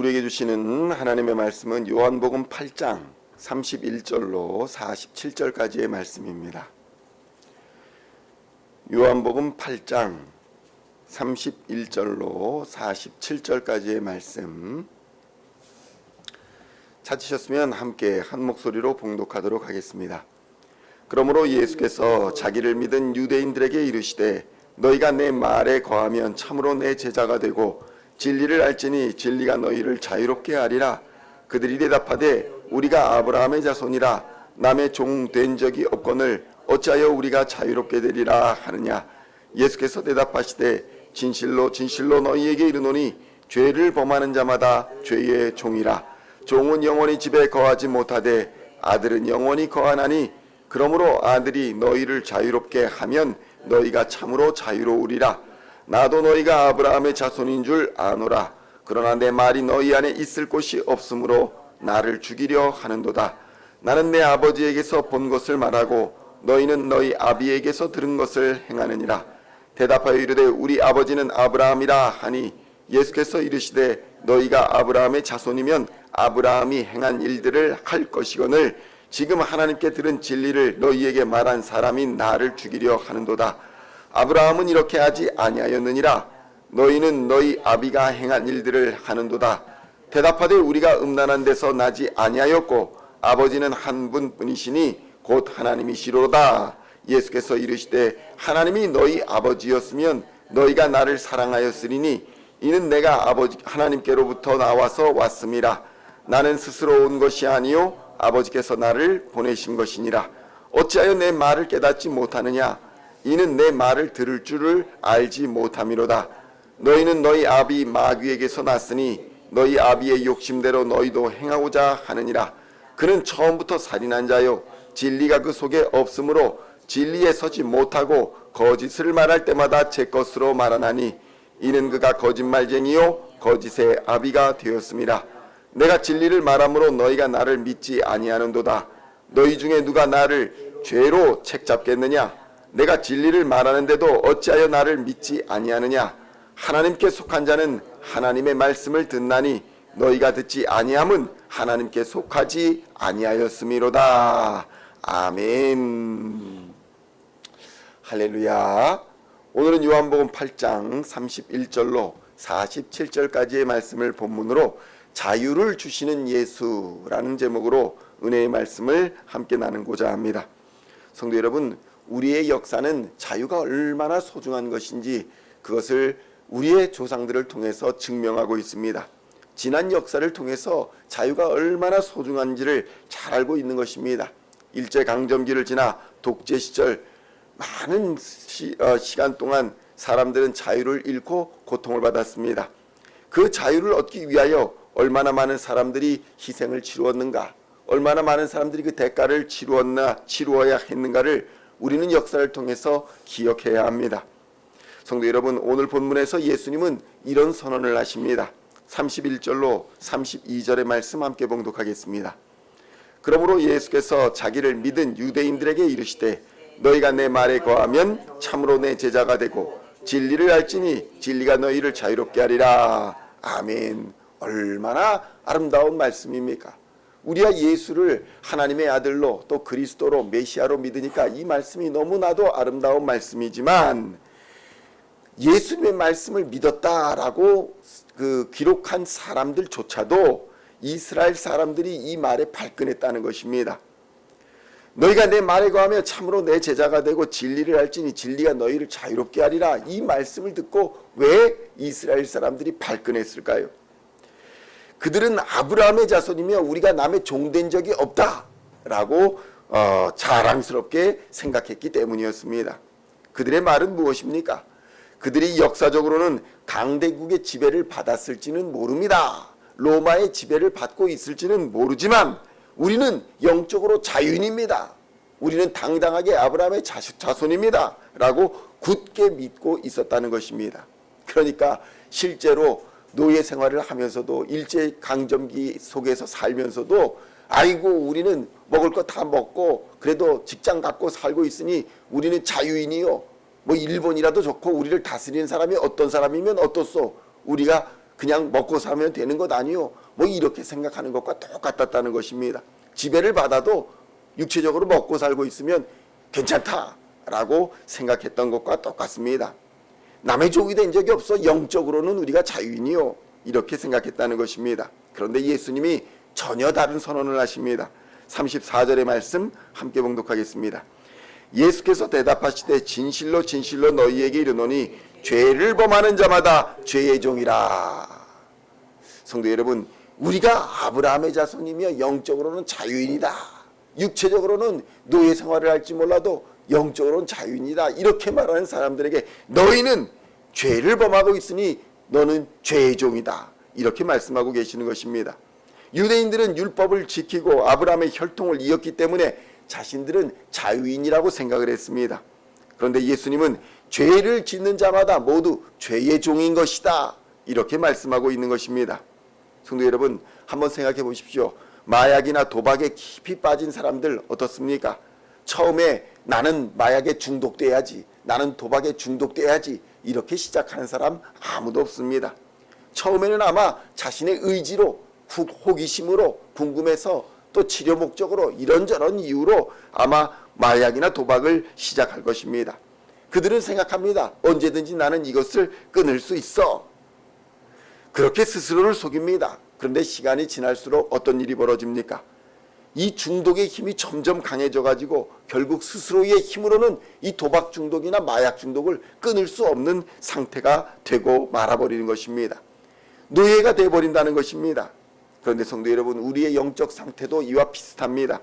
우리에게 주시는 하나님의 말씀은 요한복음 8장 31절로 47절까지의 말씀입니다. 요한복음 8장 31절로 47절까지의 말씀 찾으셨으면 함께 한 목소리로 봉독하도록 하겠습니다. 그러므로 예수께서 자기를 믿은 유대인들에게 이르시되 너희가 내 말에 거하면 참으로 내 제자가 되고 진리를 알지니 진리가 너희를 자유롭게 하리라. 그들이 대답하되 우리가 아브라함의 자손이라 남의 종 된 적이 없거늘 어찌하여 우리가 자유롭게 되리라 하느냐. 예수께서 대답하시되 진실로 진실로 너희에게 이르노니 죄를 범하는 자마다 죄의 종이라. 종은 영원히 집에 거하지 못하되 아들은 영원히 거하나니 그러므로 아들이 너희를 자유롭게 하면 너희가 참으로 자유로우리라. 나도 너희가 아브라함의 자손인 줄 아노라. 그러나 내 말이 너희 안에 있을 곳이 없으므로 나를 죽이려 하는도다. 나는 내 아버지에게서 본 것을 말하고 너희는 너희 아비에게서 들은 것을 행하느니라. 대답하여 이르되 우리 아버지는 아브라함이라 하니 예수께서 이르시되 너희가 아브라함의 자손이면 아브라함이 행한 일들을 할 것이거늘 지금 하나님께 들은 진리를 너희에게 말한 사람이 나를 죽이려 하는도다. 아브라함은 이렇게 하지 아니하였느니라. 너희는 너희 아비가 행한 일들을 하는도다. 대답하되 우리가 음란한 데서 나지 아니하였고 아버지는 한 분뿐이시니 곧 하나님이시로다. 예수께서 이르시되 하나님이 너희 아버지였으면 너희가 나를 사랑하였으리니 이는 내가 아버지 하나님께로부터 나와서 왔음이라. 나는 스스로 온 것이 아니요 아버지께서 나를 보내신 것이니라. 어찌하여 내 말을 깨닫지 못하느냐. 이는 내 말을 들을 줄을 알지 못함이로다. 너희는 너희 아비 마귀에게서 났으니 너희 아비의 욕심대로 너희도 행하고자 하느니라. 그는 처음부터 살인한 자요 진리가 그 속에 없으므로 진리에 서지 못하고 거짓을 말할 때마다 제 것으로 말하나니 이는 그가 거짓말쟁이요 거짓의 아비가 되었음이라. 내가 진리를 말함으로 너희가 나를 믿지 아니하는도다. 너희 중에 누가 나를 죄로 책잡겠느냐. 내가 진리를 말하는데도 어찌하여 나를 믿지 아니하느냐. 하나님께 속한 자는 하나님의 말씀을 듣나니 너희가 듣지 아니함은 하나님께 속하지 아니하였음이로다. 아멘. 할렐루야. 오늘은 요한복음 8장 31절로 47절까지의 말씀을 본문으로 자유를 주시는 예수라는 제목으로 은혜의 말씀을 함께 나누고자 합니다. 성도 여러분, 우리의 역사는 자유가 얼마나 소중한 것인지 그것을 우리의 조상들을 통해서 증명하고 있습니다. 지난 역사를 통해서 자유가 얼마나 소중한지를 잘 알고 있는 것입니다. 일제강점기를 지나 독재 시절 많은 시간 동안 사람들은 자유를 잃고 고통을 받았습니다. 그 자유를 얻기 위하여 얼마나 많은 사람들이 희생을 치루었는가, 얼마나 많은 사람들이 그 대가를 치루어야 했는가를 우리는 역사를 통해서 기억해야 합니다. 성도 여러분, 오늘 본문에서 예수님은 이런 선언을 하십니다. 31절로 32절의 말씀 함께 봉독하겠습니다. 그러므로 예수께서 자기를 믿은 유대인들에게 이르시되 너희가 내 말에 거하면 참으로 내 제자가 되고 진리를 알지니 진리가 너희를 자유롭게 하리라. 아멘. 얼마나 아름다운 말씀입니까? 우리가 예수를 하나님의 아들로 또 그리스도로 메시아로 믿으니까 이 말씀이 너무나도 아름다운 말씀이지만 예수님의 말씀을 믿었다라고 기록한 사람들조차도 이스라엘 사람들이 이 말에 발끈했다는 것입니다. 너희가 내 말에 거하며 참으로 내 제자가 되고 진리를 알지니 진리가 너희를 자유롭게 하리라. 이 말씀을 듣고 왜 이스라엘 사람들이 발끈했을까요? 그들은 아브라함의 자손이며 우리가 남의 종된 적이 없다라고 자랑스럽게 생각했기 때문이었습니다. 그들의 말은 무엇입니까? 그들이 역사적으로는 강대국의 지배를 받았을지는 모릅니다. 로마의 지배를 받고 있을지는 모르지만 우리는 영적으로 자유인입니다. 우리는 당당하게 아브라함의 자손입니다. 라고 굳게 믿고 있었다는 것입니다. 그러니까 실제로 노예 생활을 하면서도 일제강점기 속에서 살면서도 아이고 우리는 먹을 거 다 먹고 그래도 직장 갖고 살고 있으니 우리는 자유인이요. 뭐 일본이라도 좋고 우리를 다스리는 사람이 어떤 사람이면 어떻소. 우리가 그냥 먹고 사면 되는 것 아니요. 뭐 이렇게 생각하는 것과 똑같았다는 것입니다. 지배를 받아도 육체적으로 먹고 살고 있으면 괜찮다라고 생각했던 것과 똑같습니다. 남의 종이 된 적이 없어 영적으로는 우리가 자유인이요. 이렇게 생각했다는 것입니다. 그런데 예수님이 전혀 다른 선언을 하십니다. 34절의 말씀 함께 봉독하겠습니다. 예수께서 대답하시되 진실로 진실로 너희에게 이르노니 죄를 범하는 자마다 죄의 종이라. 성도 여러분, 우리가 아브라함의 자손이며 영적으로는 자유인이다. 육체적으로는 노예 생활을 할지 몰라도 영적으로는 자유인이다. 이렇게 말하는 사람들에게 너희는 죄를 범하고 있으니 너는 죄의 종이다. 이렇게 말씀하고 계시는 것입니다. 유대인들은 율법을 지키고 아브라함의 혈통을 이었기 때문에 자신들은 자유인이라고 생각을 했습니다. 그런데 예수님은 죄를 짓는 자마다 모두 죄의 종인 것이다. 이렇게 말씀하고 있는 것입니다. 성도 여러분, 한번 생각해 보십시오. 마약이나 도박에 깊이 빠진 사람들 어떻습니까? 처음에 나는 마약에 중독돼야지, 나는 도박에 중독돼야지 이렇게 시작하는 사람 아무도 없습니다. 처음에는 아마 자신의 의지로, 호기심으로, 궁금해서 또 치료 목적으로 이런저런 이유로 아마 마약이나 도박을 시작할 것입니다. 그들은 생각합니다. 언제든지 나는 이것을 끊을 수 있어. 그렇게 스스로를 속입니다. 그런데 시간이 지날수록 어떤 일이 벌어집니까? 이 중독의 힘이 점점 강해져 가지고 결국 스스로의 힘으로는 이 도박 중독이나 마약 중독을 끊을 수 없는 상태가 되고 말아버리는 것입니다. 노예가 되어버린다는 것입니다. 그런데 성도 여러분, 우리의 영적 상태도 이와 비슷합니다.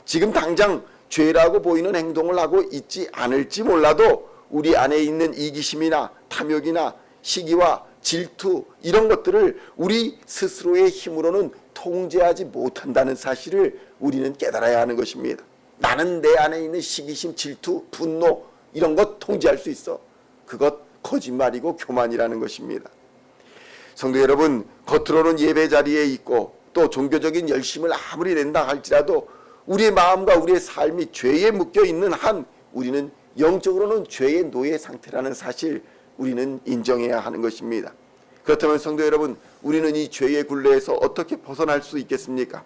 지금 당장 죄라고 보이는 행동을 하고 있지 않을지 몰라도 우리 안에 있는 이기심이나 탐욕이나 시기와 질투 이런 것들을 우리 스스로의 힘으로는 통제하지 못한다는 사실을 우리는 깨달아야 하는 것입니다. 나는 내 안에 있는 시기심, 질투, 분노 이런 것 통제할 수 있어. 그것 거짓말이고 교만이라는 것입니다. 성도 여러분, 겉으로는 예배 자리에 있고 또 종교적인 열심을 아무리 낸다 할지라도 우리의 마음과 우리의 삶이 죄에 묶여 있는 한 우리는 영적으로는 죄의 노예 상태라는 사실 우리는 인정해야 하는 것입니다. 그렇다면 성도 여러분, 우리는 이 죄의 굴레에서 어떻게 벗어날 수 있겠습니까?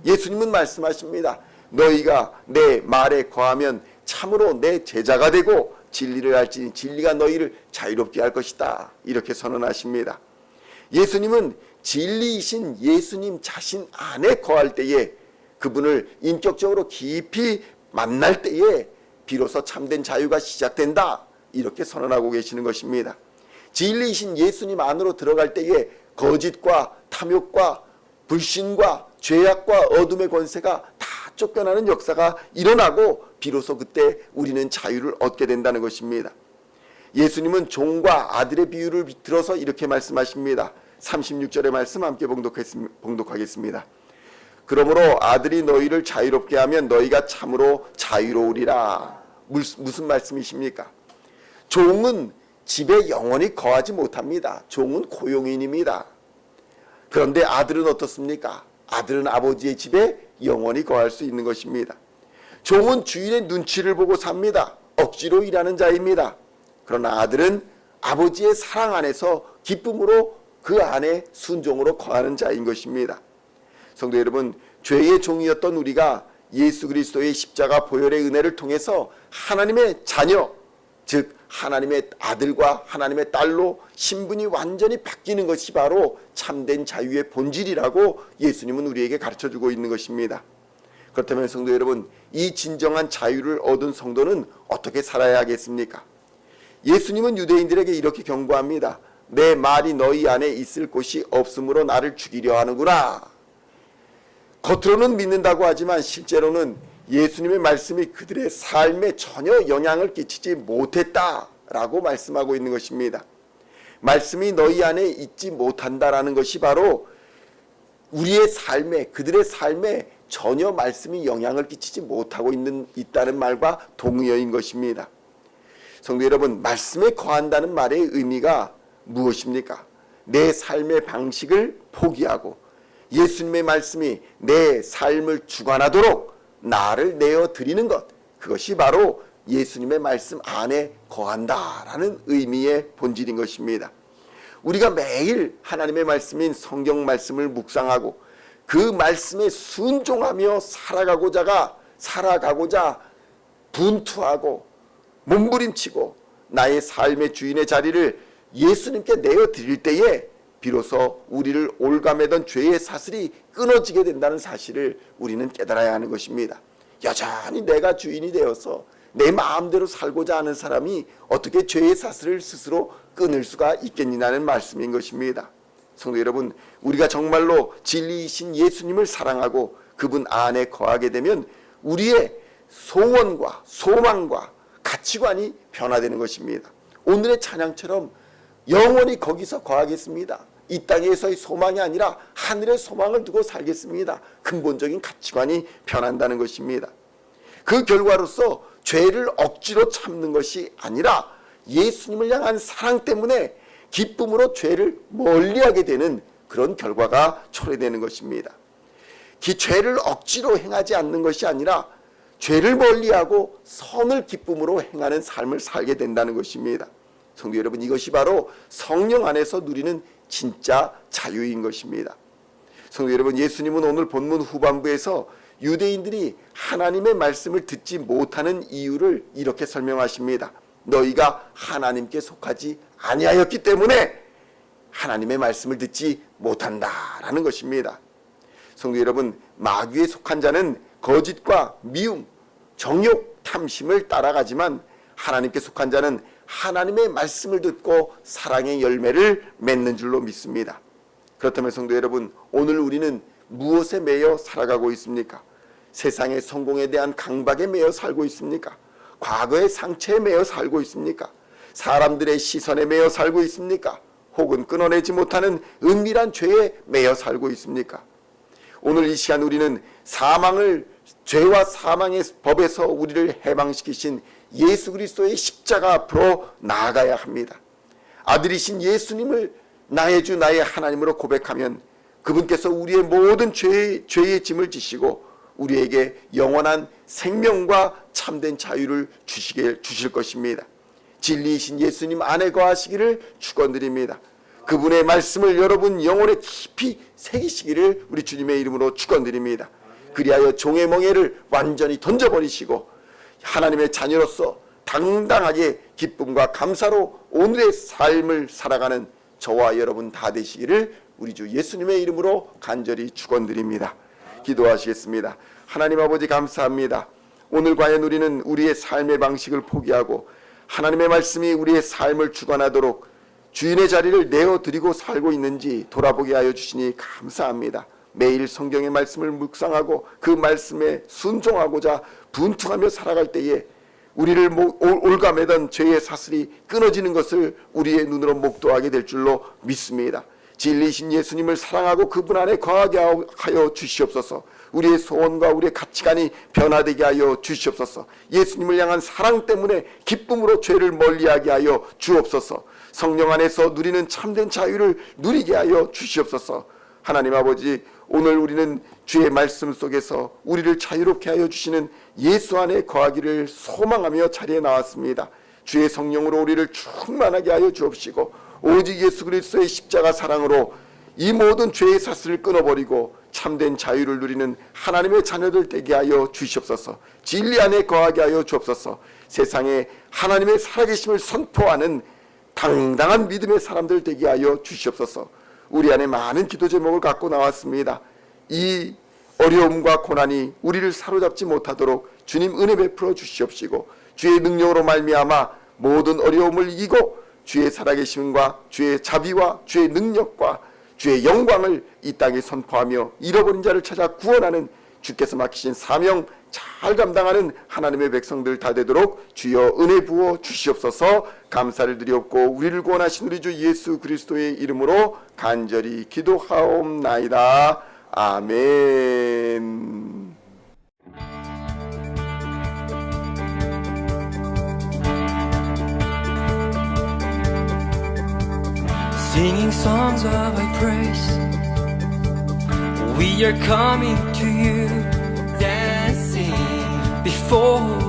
예수님은 말씀하십니다. 너희가 내 말에 거하면 참으로 내 제자가 되고 진리를 알지니 진리가 너희를 자유롭게 할 것이다. 이렇게 선언하십니다. 예수님은 진리이신 예수님 자신 안에 거할 때에, 그분을 인격적으로 깊이 만날 때에 비로소 참된 자유가 시작된다. 이렇게 선언하고 계시는 것입니다. 진리이신 예수님 안으로 들어갈 때에 거짓과 탐욕과 불신과 죄악과 어둠의 권세가 다 쫓겨나는 역사가 일어나고 비로소 그때 우리는 자유를 얻게 된다는 것입니다. 예수님은 종과 아들의 비유를 들어서 이렇게 말씀하십니다. 36절의 말씀 함께 봉독하겠습니다. 그러므로 아들이 너희를 자유롭게 하면 너희가 참으로 자유로우리라. 무슨 말씀이십니까? 종은 집에 영원히 거하지 못합니다. 종은 고용인입니다. 그런데 아들은 어떻습니까? 아들은 아버지의 집에 영원히 거할 수 있는 것입니다. 종은 주인의 눈치를 보고 삽니다. 억지로 일하는 자입니다. 그러나 아들은 아버지의 사랑 안에서 기쁨으로 그 안에 순종으로 거하는 자인 것입니다. 성도 여러분, 죄의 종이었던 우리가 예수 그리스도의 십자가 보혈의 은혜를 통해서 하나님의 자녀, 즉 하나님의 아들과 하나님의 딸로 신분이 완전히 바뀌는 것이 바로 참된 자유의 본질이라고 예수님은 우리에게 가르쳐주고 있는 것입니다. 그렇다면 성도 여러분, 이 진정한 자유를 얻은 성도는 어떻게 살아야 하겠습니까? 예수님은 유대인들에게 이렇게 경고합니다. 내 말이 너희 안에 있을 곳이 없으므로 나를 죽이려 하는구나. 겉으로는 믿는다고 하지만 실제로는 예수님의 말씀이 그들의 삶에 전혀 영향을 끼치지 못했다라고 말씀하고 있는 것입니다. 말씀이 너희 안에 있지 못한다라는 것이 바로 우리의 삶에, 그들의 삶에 전혀 말씀이 영향을 끼치지 못하고 있다는 말과 동의어인 것입니다. 성도 여러분, 말씀에 거한다는 말의 의미가 무엇입니까? 내 삶의 방식을 포기하고 예수님의 말씀이 내 삶을 주관하도록 나를 내어드리는 것, 그것이 바로 예수님의 말씀 안에 거한다라는 의미의 본질인 것입니다. 우리가 매일 하나님의 말씀인 성경 말씀을 묵상하고 그 말씀에 순종하며 살아가고자 분투하고 몸부림치고 나의 삶의 주인의 자리를 예수님께 내어드릴 때에 비로소 우리를 올가매던 죄의 사슬이 끊어지게 된다는 사실을 우리는 깨달아야 하는 것입니다. 여전히 내가 주인이 되어서 내 마음대로 살고자 하는 사람이 어떻게 죄의 사슬을 스스로 끊을 수가 있겠느냐는 말씀인 것입니다. 성도 여러분, 우리가 정말로 진리이신 예수님을 사랑하고 그분 안에 거하게 되면 우리의 소원과 소망과 가치관이 변화되는 것입니다. 오늘의 찬양처럼 영원히 거기서 거하겠습니다. 이 땅에서의 소망이 아니라 하늘의 소망을 두고 살겠습니다. 근본적인 가치관이 변한다는 것입니다. 그 결과로서 죄를 억지로 참는 것이 아니라 예수님을 향한 사랑 때문에 기쁨으로 죄를 멀리하게 되는 그런 결과가 초래되는 것입니다. 죄를 억지로 행하지 않는 것이 아니라 죄를 멀리하고 선을 기쁨으로 행하는 삶을 살게 된다는 것입니다. 성도 여러분, 이것이 바로 성령 안에서 누리는 진짜 자유인 것입니다. 성도 여러분, 예수님은 오늘 본문 후반부에서 유대인들이 하나님의 말씀을 듣지 못하는 이유를 이렇게 설명하십니다. 너희가 하나님께 속하지 아니하였기 때문에 하나님의 말씀을 듣지 못한다라는 것입니다. 성도 여러분, 마귀에 속한 자는 거짓과 미움, 정욕, 탐심을 따라가지만 하나님께 속한 자는 하나님의 말씀을 듣고 사랑의 열매를 맺는 줄로 믿습니다. 그렇다면 성도 여러분, 오늘 우리는 무엇에 매여 살아가고 있습니까? 세상의 성공에 대한 강박에 매여 살고 있습니까? 과거의 상처에 매여 살고 있습니까? 사람들의 시선에 매여 살고 있습니까? 혹은 끊어내지 못하는 은밀한 죄에 매여 살고 있습니까? 오늘 이 시간 우리는 죄와 사망의 법에서 우리를 해방시키신 예수 그리스도의 십자가 앞으로 나아가야 합니다. 아들이신 예수님을 나의 주 나의 하나님으로 고백하면 그분께서 우리의 모든 죄의 짐을 지시고 우리에게 영원한 생명과 참된 자유를 주실 것입니다. 진리이신 예수님 안에 거하시기를 축원드립니다. 그분의 말씀을 여러분 영혼에 깊이 새기시기를 우리 주님의 이름으로 축원드립니다. 그리하여 종의 멍에를 완전히 던져버리시고 하나님의 자녀로서 당당하게 기쁨과 감사로 오늘의 삶을 살아가는 저와 여러분 다 되시기를 우리 주 예수님의 이름으로 간절히 축원드립니다. 기도하시겠습니다. 하나님 아버지, 감사합니다. 오늘 과연 우리는 우리의 삶의 방식을 포기하고 하나님의 말씀이 우리의 삶을 주관하도록 주인의 자리를 내어드리고 살고 있는지 돌아보게 하여 주시니 감사합니다. 매일 성경의 말씀을 묵상하고 그 말씀에 순종하고자 분투하며 살아갈 때에 우리를 올가매던 죄의 사슬이 끊어지는 것을 우리의 눈으로 목도하게 될 줄로 믿습니다. 진리이신 예수님을 사랑하고 그분 안에 거하게 하여 주시옵소서. 우리의 소원과 우리의 가치관이 변화되게 하여 주시옵소서. 예수님을 향한 사랑 때문에 기쁨으로 죄를 멀리하게 하여 주옵소서. 성령 안에서 누리는 참된 자유를 누리게 하여 주시옵소서. 하나님 아버지, 오늘 우리는 주의 말씀 속에서 우리를 자유롭게 하여 주시는 예수 안에 거하기를 소망하며 자리에 나왔습니다. 주의 성령으로 우리를 충만하게 하여 주옵시고 오직 예수 그리스도의 십자가 사랑으로 이 모든 죄의 사슬을 끊어버리고 참된 자유를 누리는 하나님의 자녀들 되게 하여 주시옵소서. 진리 안에 거하게 하여 주옵소서. 세상에 하나님의 살아계심을 선포하는 당당한 믿음의 사람들 되게 하여 주시옵소서. 우리 안에 많은 기도 제목을 갖고 나왔습니다. 이 어려움과 고난이 우리를 사로잡지 못하도록 주님 은혜 베풀어 주시옵시고 주의 능력으로 말미암아 모든 어려움을 이기고 주의 살아계심과 주의 자비와 주의 능력과 주의 영광을 이 땅에 선포하며 잃어버린 자를 찾아 구원하는 주께서 맡기신 사명 잘 감당하는 하나님의 백성들 다 되도록 주여 은혜 부어 주시옵소서. 감사를 드리옵고 우리를 구원하신 우리 주 예수 그리스도의 이름으로 간절히 기도하옵나이다. 아멘. Singing songs of thy praise, we are coming to you, dancing before